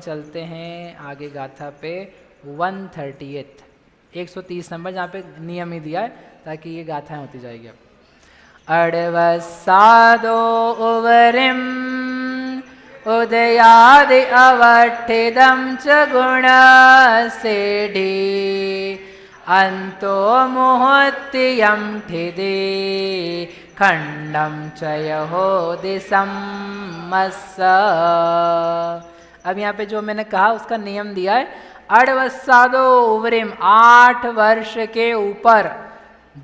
चलते हैं आगे गाथा पे 138 130 नंबर, जहाँ पे नियम ही दिया है ताकि ये गाथाएं होती जाएगी। अब अड़वसादो उवरिम उदयादि अवठिदम च गुण सेढ़ी अंतो मुहूर्तियम ठिदे खंडम चयो दिशम मस्स। अब यहाँ पे जो मैंने कहा उसका नियम दिया है, अड़वसादो उवरिम 8 वर्ष के ऊपर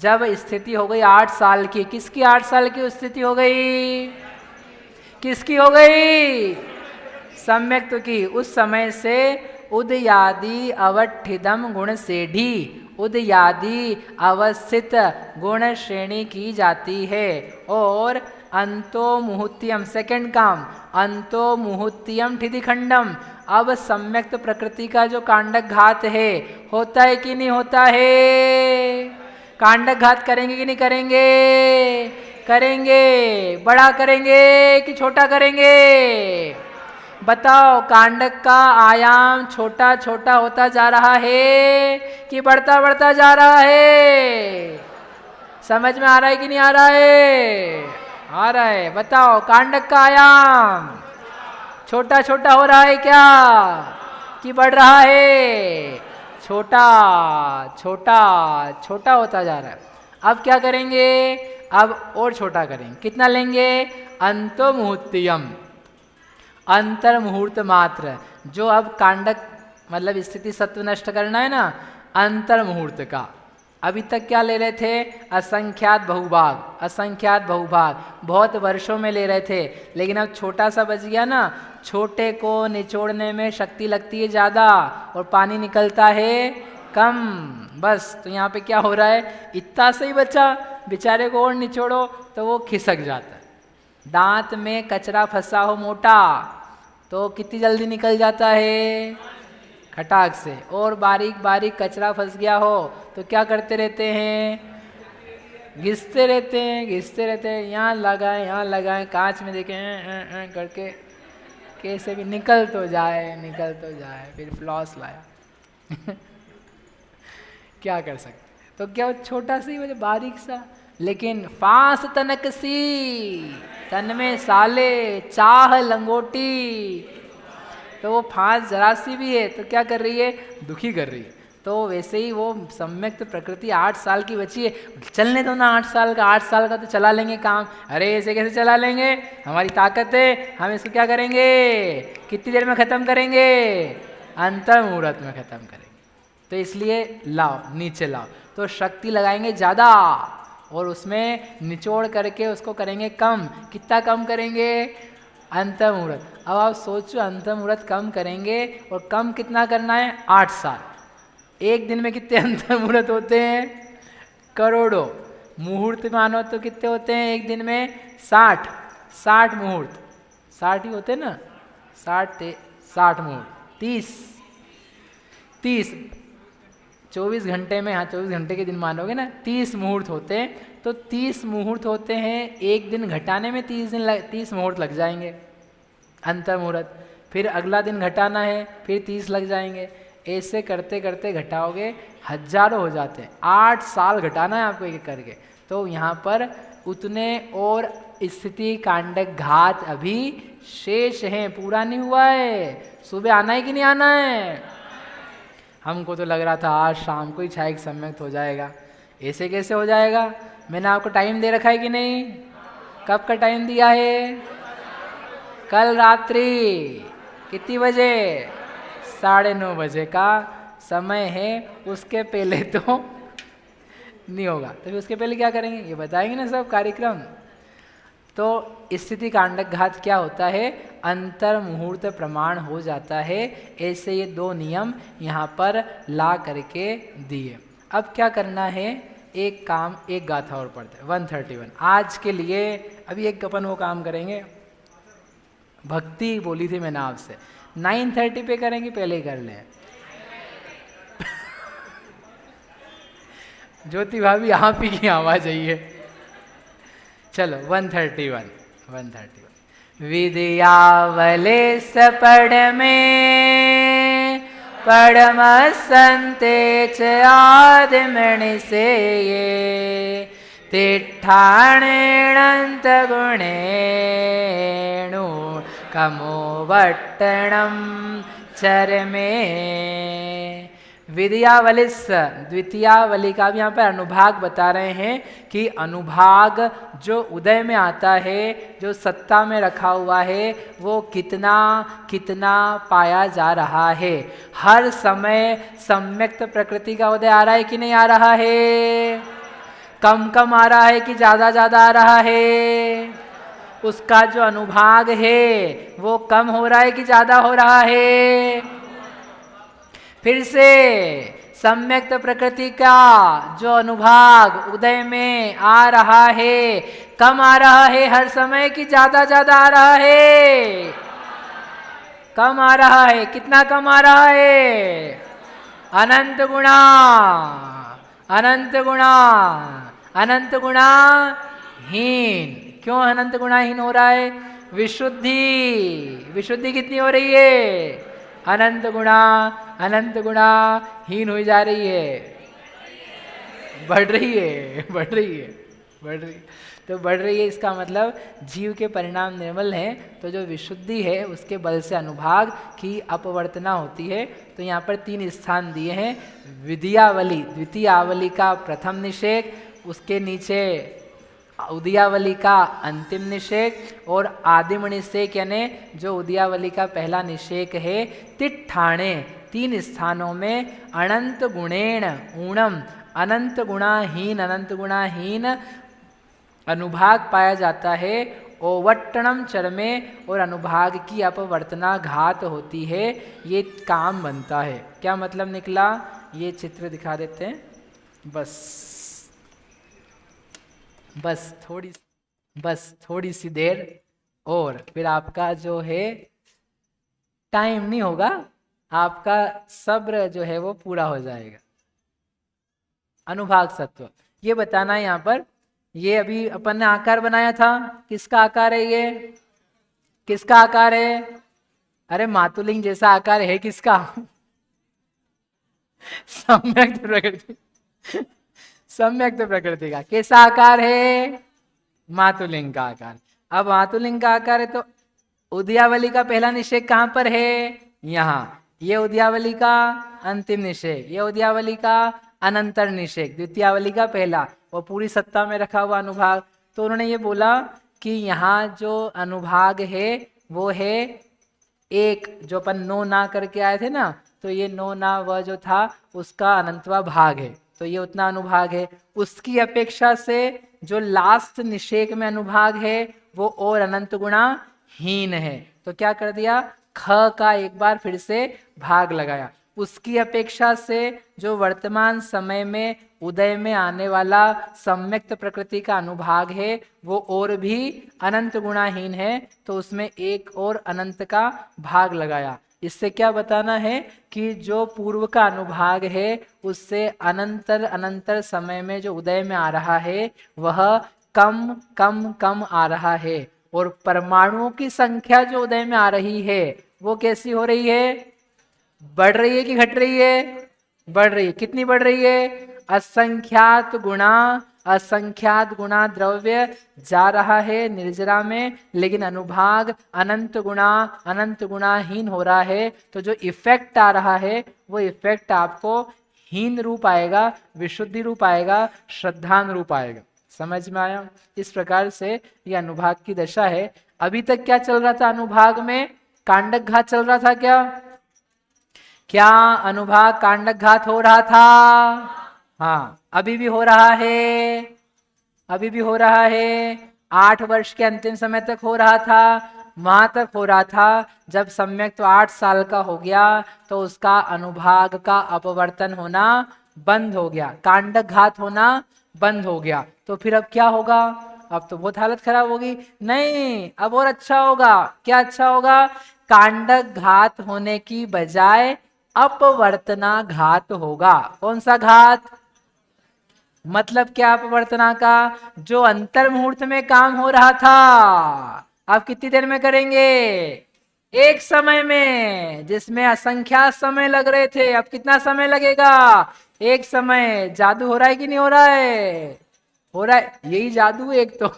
जब स्थिति हो गई 8 साल की, किसकी 8 साल की स्थिति हो गई? किसकी हो गई? सम्यक की। उस समय से उदयादि अवठिदम गुण सेढ़ी, उदयादि अवस्थित गुण श्रेणी की जाती है। और अंतो मुहूर्तियम, सेकंड काम, अंतो मुहूर्तियम ठिदि खंडम, अब सम्यक्त प्रकृति का जो कांडक घात है होता है कि नहीं होता है? कांडक घात करेंगे कि नहीं करेंगे? करेंगे। बड़ा करेंगे कि छोटा करेंगे? बताओ, कांडक का आयाम छोटा छोटा होता जा रहा है कि बढ़ता बढ़ता जा रहा है? समझ में आ रहा है कि नहीं आ रहा है? आ रहा है। बताओ, कांडक का आयाम छोटा छोटा हो रहा है क्या कि बढ़ रहा है? छोटा छोटा छोटा होता जा रहा है। अब क्या करेंगे? अब और छोटा करेंगे। कितना लेंगे? अंतो मुहूर्तियम, अंतर मुहूर्त मात्र। जो अब कांडक मतलब स्थिति सत्व नष्ट करना है ना, अंतर मुहूर्त का। अभी तक क्या ले रहे थे? असंख्यात बहुभाग, असंख्यात बहुभाग बहुत वर्षों में ले रहे थे, लेकिन अब छोटा सा बच गया ना। छोटे को निचोड़ने में शक्ति लगती है ज़्यादा और पानी निकलता है कम। बस तो यहाँ पे क्या हो रहा है? इतना सही बचा, बेचारे को और निचोड़ो तो वो खिसक जाता है। दांत में कचरा फंसा हो मोटा तो कितनी जल्दी निकल जाता है? खटाक से। और बारीक बारीक कचरा फंस गया हो तो क्या करते रहते हैं? घिसते रहते हैं, घिसते रहते हैं। यहाँ लगाएं, यहाँ लगाएं, कांच में देखें करके कैसे भी निकल तो जाए, निकल तो जाए। फिर फ्लॉस लाया क्या कर सकते? तो क्या वो छोटा सी वजह, बारीक सा, लेकिन फांस तनक सी तन में साले चाह लंगोटी। तो वो फांस जरा सी भी है तो क्या कर रही है? दुखी कर रही है। तो वैसे ही वो सम्यक्त प्रकृति 8 साल की बची है, चलने दो ना 8 साल का। 8 साल का तो चला लेंगे काम। अरे ऐसे कैसे चला लेंगे? हमारी ताकत है, हम इसको क्या करेंगे? कितनी देर में ख़त्म करेंगे? अंतर मुहूर्त में ख़त्म करेंगे। तो इसलिए लाओ, नीचे लाओ, तो शक्ति लगाएंगे ज़्यादा और उसमें निचोड़ करके उसको करेंगे कम। कितना कम करेंगे? अंतर मुहूर्त। अब आप सोचो, अंतर मुहूर्त कम करेंगे और कम कितना करना है? 8 साल। एक दिन में कितने अंतर मुहूर्त होते हैं? करोड़ों। मुहूर्त मानो तो कितने होते हैं एक दिन में? 60 मुहूर्त। 60 ही होते हैं ना? 60 मुहूर्त। 30 24 घंटे में, हाँ 24 घंटे के दिन मानोगे ना, 30 मुहूर्त होते हैं। तो 30 मुहूर्त होते हैं, एक दिन घटाने में 30 मुहूर्त लग जाएंगे अंतर मुहूर्त। फिर अगला दिन घटाना है, फिर 30 लग जाएंगे। ऐसे करते करते घटाओगे, हजारों हो जाते हैं। 8 साल घटाना है आपको एक करके। तो यहाँ पर उतने और स्थिति कांडक घात अभी शेष हैं, पूरा नहीं हुआ है। सुबह आना है कि नहीं आना है? हमको तो लग रहा था आज शाम को ही छायक सम्यक्त हो जाएगा। ऐसे कैसे हो जाएगा? मैंने आपको टाइम दे रखा है कि नहीं? कब का टाइम दिया है? कल रात्रि कितनी बजे? 9:30 बजे का समय है। उसके पहले तो नहीं होगा। तो फिर उसके पहले क्या करेंगे ये बताएंगे ना सब कार्यक्रम। तो स्थिति कांडक घात क्या होता है? अंतर मुहूर्त प्रमाण हो जाता है। ऐसे ये 2 नियम यहाँ पर ला करके दिए। अब क्या करना है? एक काम, एक गाथा और पढ़ते हैं 131 आज के लिए। अभी एक अपन वो काम करेंगे, भक्ति बोली थी मैंने आपसे, 9:30 पे करेंगे, पहले ही कर लें। ज्योति भाभी आप ही की आवाज आई है। चलो 131 विद्यावले सपड़ में पडमसन्ते च आदिमणिसे ये तिष्ठाणेणन्तगुणेणु कमोवट्टणं चरमे। विद्यावलिस द्वितीयावली का भी यहाँ पर अनुभाग बता रहे हैं कि अनुभाग जो उदय में आता है, जो सत्ता में रखा हुआ है, वो कितना कितना पाया जा रहा है। हर समय सम्यक्त प्रकृति का उदय आ रहा है कि नहीं आ रहा है? कम कम आ रहा है कि ज़्यादा ज़्यादा आ रहा है? उसका जो अनुभाग है वो कम हो रहा है कि ज़्यादा हो रहा है? फिर से सम्यक्त प्रकृति का जो अनुभाग उदय में आ रहा है, कम आ रहा है हर समय कि ज्यादा ज्यादा आ रहा है? कम आ रहा है। कितना कम आ रहा है? अनंत गुणा, अनंत गुणा, अनंत गुणा हीन। क्यों अनंत गुणाहीन हो रहा है? विशुद्धि, विशुद्धि कितनी हो रही है? अनंत गुणा, अनंत गुणा हीन हुई जा रही है, बढ़ रही है, बढ़ रही है, बढ़ रही है। तो बढ़ रही है इसका मतलब जीव के परिणाम निर्मल हैं, तो जो विशुद्धि है उसके बल से अनुभाग की अपवर्तना होती है। तो यहाँ पर 3 स्थान दिए हैं। विद्यावली द्वितीयावली का प्रथम निषेक, उसके नीचे उदयावली का अंतिम निषेक और आदिम निषेक यानी जो उदयावली का पहला निषेक है। तिट्ठाणे 3 स्थानों में अनंत गुणेण ऊणम, अनंत गुणाहीन, अनंत गुणाहीन अनुभाग पाया जाता है। ओवट्टणम चरमे, और अनुभाग की अपवर्तना घात होती है, ये काम बनता है। क्या मतलब निकला? ये चित्र दिखा देते हैं। बस थोड़ी सी देर और फिर आपका जो है टाइम नहीं होगा, आपका सब्र जो है वो पूरा हो जाएगा। अनुभाग सत्व ये बताना है यहाँ पर। ये अभी अपन ने आकार बनाया था, किसका आकार है ये? किसका आकार है? अरे मातुलिंग जैसा आकार है किसका? सम्यक्त प्रकृति, सम्यक्त प्रकृति का। कैसा आकार है? मातुलिंग का आकार। अब मातुलिंग का आकार है तो उदयावली का पहला निषेक कहाँ पर है? यहाँ। ये उदयावली का अंतिम निषेक, ये उदयावली का अनंतर निषेक, द्वितीयावली का पहला, वो पूरी सत्ता में रखा हुआ अनुभाग। तो उन्होंने ये बोला कि यहाँ जो अनुभाग है वो है एक, जो अपन नो ना करके आए थे ना, तो ये नो ना वह जो था उसका अनंतवा भाग है, तो ये उतना अनुभाग है। उसकी अपेक्षा से जो लास्ट निषेक में अनुभाग है वो और अनंत गुणा हीन है। तो क्या कर दिया? ख का एक बार फिर से भाग लगाया। उसकी अपेक्षा से जो वर्तमान समय में उदय में आने वाला सम्यक्त प्रकृति का अनुभाग है वो और भी अनंत गुणाहीन है, तो उसमें एक और अनंत का भाग लगाया। इससे क्या बताना है कि जो पूर्व का अनुभाग है उससे अनंतर अनंतर समय में जो उदय में आ रहा है वह कम कम कम आ रहा है, और परमाणुओं की संख्या जो उदय में आ रही है वो कैसी हो रही है? बढ़ रही है कि घट रही है? बढ़ रही है। कितनी बढ़ रही है? असंख्यात गुणा, असंख्यात गुणा द्रव्य जा रहा है निर्जरा में, लेकिन अनुभाग अनंत गुणाहीन हो रहा है। तो जो इफेक्ट आ रहा है वो इफेक्ट आपको हीन रूप आएगा, विशुद्धि रूप आएगा, श्रद्धान रूप आएगा। समझ में आया? इस प्रकार से ये अनुभाग की दशा है। अभी तक क्या चल रहा था अनुभाग में? कांडक घात चल रहा था। क्या अनुभाग कांडक घात हो रहा था? हाँ, अभी भी हो रहा है, अभी भी हो रहा है। 8 वर्ष के अंतिम समय तक हो रहा था, वहां तक हो रहा था जब सम्यक तो 8 साल का हो गया तो उसका अनुभाग का अपवर्तन होना बंद हो गया, कांडक घात होना बंद हो गया। तो फिर अब क्या होगा? अब तो बहुत हालत खराब होगी। नहीं, अब और अच्छा होगा। क्या अच्छा होगा? कांडक घात होने की बजाय अपवर्तना घात होगा। कौन सा घात? मतलब क्या अपवर्तना का? जो अंतर मुहूर्त में काम हो रहा था आप कितनी देर में करेंगे? एक समय में जिसमें असंख्यात समय लग रहे थे, अब कितना समय लगेगा? एक समय। जादू हो रहा है कि नहीं हो रहा है? हो रहा है, यही जादू एक तो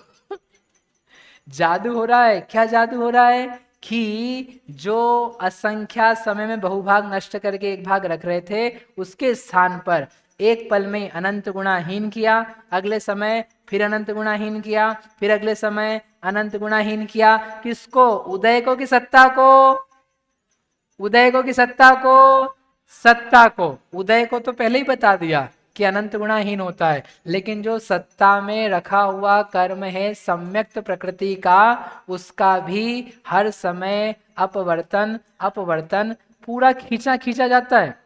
जादू हो रहा है। क्या जादू हो रहा है? कि जो असंख्यात समय में बहुभाग नष्ट करके एक भाग रख रहे थे, उसके स्थान पर एक पल में अनंत गुणा हीन किया, अगले समय फिर अनंत गुणा हीन किया, फिर अगले समय अनंत गुणा हीन किया। किसको? उदय को कि सत्ता को? उदय को कि सत्ता को? सत्ता को। उदय को तो पहले ही बता दिया कि अनंत गुणाहीन होता है, लेकिन जो सत्ता में रखा हुआ कर्म है सम्यक्त प्रकृति का, उसका भी हर समय अपवर्तन अपवर्तन पूरा खींचा खींचा जाता है,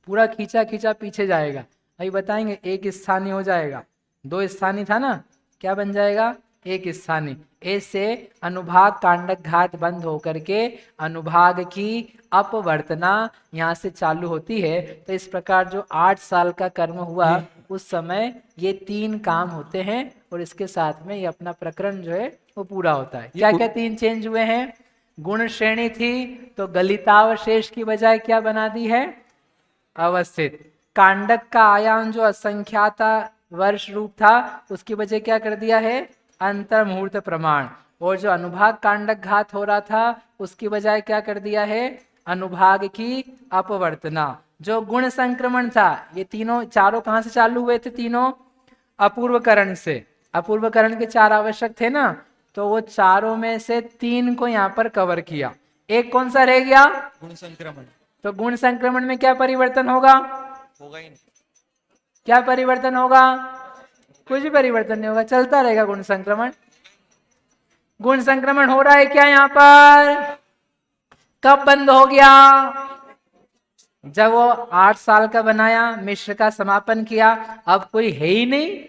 पूरा खींचा खींचा पीछे जाएगा। अभी बताएंगे, एक स्थानीय हो जाएगा, दो स्थानीय था ना, क्या बन जाएगा? एक स्थानीय। ऐसे अनुभाग कांडक घात बंद होकर के अनुभाग की अपवर्तना यहाँ से चालू होती है। तो इस प्रकार जो 8 साल का कर्म हुआ उस समय ये 3 काम होते हैं, और इसके साथ में ये अपना प्रकरण जो है वो पूरा होता है। क्या क्या 3 चेंज हुए हैं? गुण श्रेणी थी तो गलितावशेष की बजाय क्या बना दी है? अवस्थित। कांडक का आयाम जो असंख्याता वर्ष रूप था, उसकी वजह क्या कर दिया है? अंतर मुहूर्त प्रमाण। और जो अनुभाग कांडक घात हो रहा था, उसकी बजाय क्या कर दिया है? अनुभाग की अपवर्तना। जो गुण संक्रमण था, ये तीनों चारों कहां से चालू हुए थे? तीनों अपूर्वकरण से। अपूर्वकरण के 4 आवश्यक थे ना, तो वो चारों में से 3 को यहाँ पर कवर किया। एक कौन सा रह गया? गुण संक्रमण। तो गुण संक्रमण में क्या परिवर्तन होगा? होगा ही नहीं। क्या परिवर्तन होगा? कुछ भी परिवर्तन नहीं होगा, चलता रहेगा गुण संक्रमण। गुण संक्रमण हो रहा है क्या यहाँ पर? कब बंद हो गया? जब वो 8 साल का बनाया, मिश्र का समापन किया, अब कोई है ही नहीं,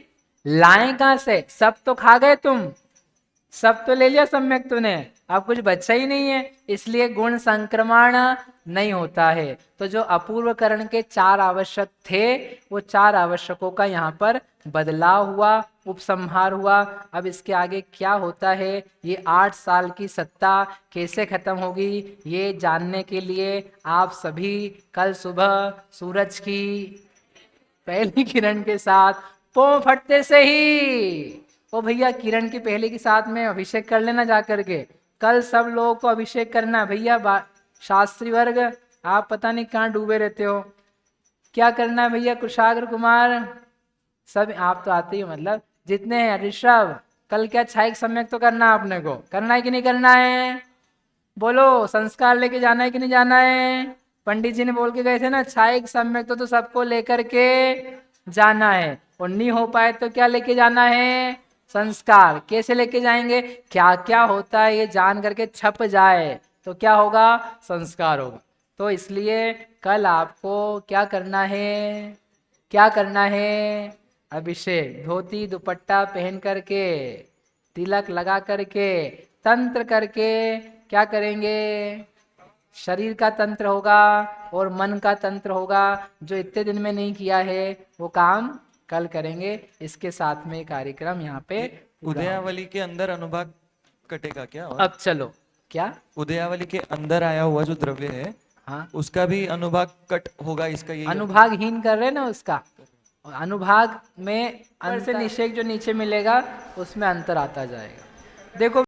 लाए कहां से? सब तो खा गए तुम, सब तो ले लिया सम्यक तूने, अब कुछ बचा ही नहीं है, इसलिए गुण संक्रमण नहीं होता है। तो जो अपूर्वकरण के 4 आवश्यक थे, वो 4 आवश्यकों का यहाँ पर बदलाव हुआ, उपसंहार हुआ। अब इसके आगे क्या होता है, ये 8 साल की सत्ता कैसे खत्म होगी, ये जानने के लिए आप सभी कल सुबह सूरज की पहली किरण के साथ पों फटते से ही, ओ भैया किरण की पहले के साथ में अभिषेक कर लेना जा करके। कल सब लोगों को अभिषेक करना भैया। शास्त्री वर्ग आप पता नहीं कहाँ डूबे रहते हो, क्या करना है भैया? कुशाग्र कुमार सब आप तो आते ही, मतलब जितने हैं, ऋषभ कल क्या छाइक सम्यक तो करना आपने को, करना है कि नहीं करना है? बोलो, संस्कार लेके जाना है कि नहीं जाना है? पंडित जी ने बोल के गए थे ना, छाइक सम्यक तो सबको लेकर के जाना है, और नहीं हो पाए तो क्या लेके जाना है? संस्कार। कैसे लेके जाएंगे? क्या क्या होता है ये जान करके छप जाए तो क्या होगा? संस्कार होगा। तो इसलिए कल आपको क्या करना है? क्या करना है? अभिषेक, धोती दुपट्टा पहन करके, तिलक लगा करके, तंत्र करके क्या करेंगे? शरीर का तंत्र होगा और मन का तंत्र होगा। जो इतने दिन में नहीं किया है वो काम कल करेंगे। इसके साथ में कार्यक्रम यहाँ पे उदयावली के अंदर अनुभाग कटेगा क्या? और अब चलो, क्या उदयावली के अंदर आया हुआ जो द्रव्य है, हाँ, उसका भी अनुभाग कट होगा, इसका यही अनुभागहीन कर रहे ना उसका। अनुभाग में अंतर से निषेक जो नीचे मिलेगा उसमें अंतर आता जाएगा। देखो